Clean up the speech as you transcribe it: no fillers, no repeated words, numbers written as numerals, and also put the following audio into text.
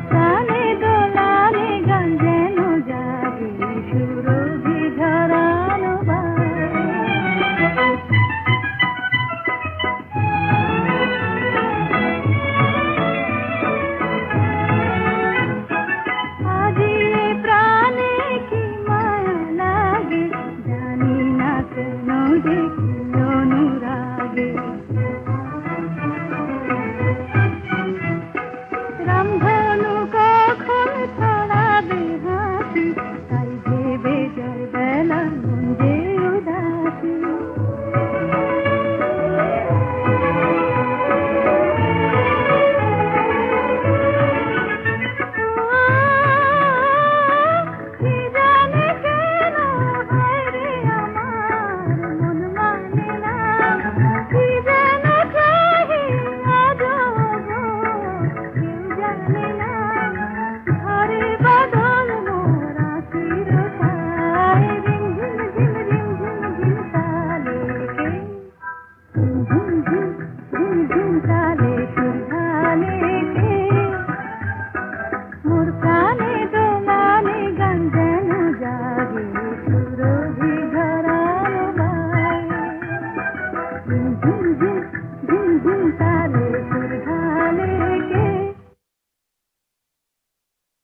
প্রাণে দোলালে গান যেন জাগে সুরভি ঝরানো আজি প্রাণে কি মায়া লাগে জানি না কেন দেখি অনুরাগে রামধনু কখন ছড়াবে হাসি তাই ভেবে যায় বেলা মন যে উদাসী কি জানে কেন হায় রে আমার মন মানে না কি যেন চাহি আজব কেউ জানে না ঘরে বাদল মোর আশির ছায় রিম ঝিম ঝিম রিম ঝিম ঝিম তালে ঝিম ঝিম ঝিম ঝিম তালে সুর ঢালে মোর প্রাণ